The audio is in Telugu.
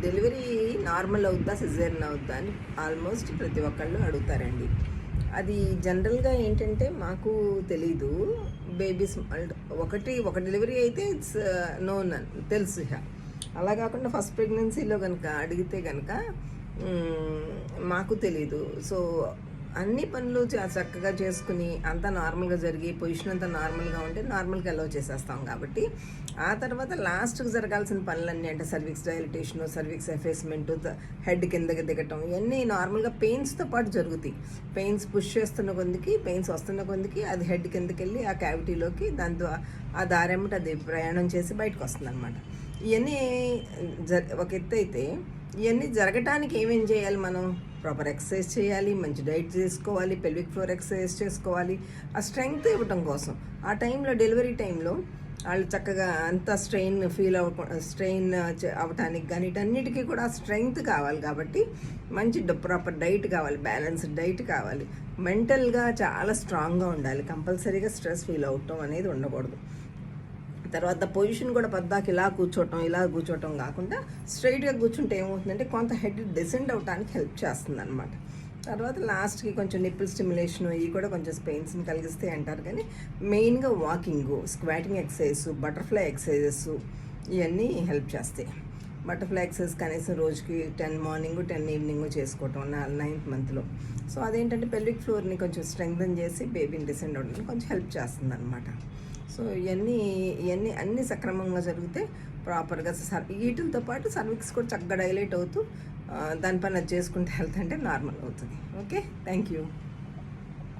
డెలివరీ నార్మల్ అవుద్దా సిజేరియన్ అవుద్దా అని ఆల్మోస్ట్ ప్రతి ఒక్కళ్ళు అడుగుతారండి. అది జనరల్గా ఏంటంటే మాకు తెలీదు. బేబీస్ ఒక డెలివరీ అయితే ఇట్స్ నోన్ తెలుసు ఇక. అలా కాకుండా ఫస్ట్ ప్రెగ్నెన్సీలో కనుక అడిగితే కనుక మాకు తెలీదు. సో అన్ని పనులు చక్కగా చేసుకుని అంతా నార్మల్గా జరిగి పొజిషన్ అంతా నార్మల్గా ఉంటే నార్మల్గా అలౌ చేసేస్తాం. కాబట్టి ఆ తర్వాత లాస్ట్కి జరగాల్సిన పనులన్నీ అంటే సర్విక్స్ డైలటేషను, సర్విక్స్ ఎఫేస్మెంటు, హెడ్ కిందకి దిగటం ఇవన్నీ నార్మల్గా పెయిన్స్తో పాటు జరుగుతాయి. పెయిన్స్ పుష్ చేస్తున్న కొందికి, పెయిన్స్ వస్తున్న కొందికి అది హెడ్ కిందకి వెళ్ళి ఆ క్యావిటీలోకి దాంతో ఆ దారెమ్మటి అది ప్రయాణం చేసి బయటకు వస్తుంది అనమాట. ఇవన్నీ ఒక ఎత్తు అయితే ఇవన్నీ జరగటానికి ఏమేం చేయాలి? మనం ప్రాపర్ ఎక్సర్సైజ్ చేయాలి, మంచి డైట్ చేసుకోవాలి, పెల్విక్ ఫ్లోర్ ఎక్సర్సైజ్ చేసుకోవాలి. ఆ స్ట్రెంగ్త్ ఇవ్వటం కోసం ఆ టైంలో డెలివరీ టైంలో వాళ్ళు చక్కగా అంత స్ట్రెయిన్ అవ్వటానికి కానీ వీటన్నిటికీ కూడా స్ట్రెంగ్త్ కావాలి. కాబట్టి మంచి ప్రాపర్ డైట్ కావాలి, బ్యాలెన్స్డ్ డైట్ కావాలి, మెంటల్గా చాలా స్ట్రాంగ్గా ఉండాలి. కంపల్సరీగా స్ట్రెస్ ఫీల్ అవటం అనేది ఉండకూడదు. తర్వాత పొజిషన్ కూడా పద్దాకి ఇలా కూర్చోవటం కాకుండా స్ట్రైట్గా కూర్చుంటే ఏమవుతుందంటే కొంత హెడ్ డిసెండ్ అవడానికి హెల్ప్ చేస్తుంది అనమాట. తర్వాత లాస్ట్కి కొంచెం నిప్పుల్ స్టిమ్యులేషన్ ఇవి కూడా కొంచెం పెయిన్స్ని కలిగిస్తాయి అంటారు. కానీ మెయిన్గా walking, squatting exercise, butterfly exercises ఇవన్నీ హెల్ప్ చేస్తాయి. బటర్ఫ్లై ఎక్సర్సైజ్ కనీసం రోజుకి 10 మార్నింగ్ 10 ఈవినింగ్ చేసుకోవటం 9th మంత్లో. సో అదేంటంటే పెల్విక్ ఫ్లోర్ని కొంచెం స్ట్రెంగ్థన్ చేసి బేబీని డిసెండ్ అవ్వడానికి కొంచెం హెల్ప్ చేస్తుంది అనమాట. సో ఇవన్నీ అన్నీ సక్రమంగా జరిగితే ప్రాపర్గా వీటితో పాటు సర్విక్స్ కూడా చక్కగా డైలైట్ అవుతూ దానిపైన చేసుకుంటే హెల్త్ అంటే నార్మల్ అవుతుంది. Okay, thank you.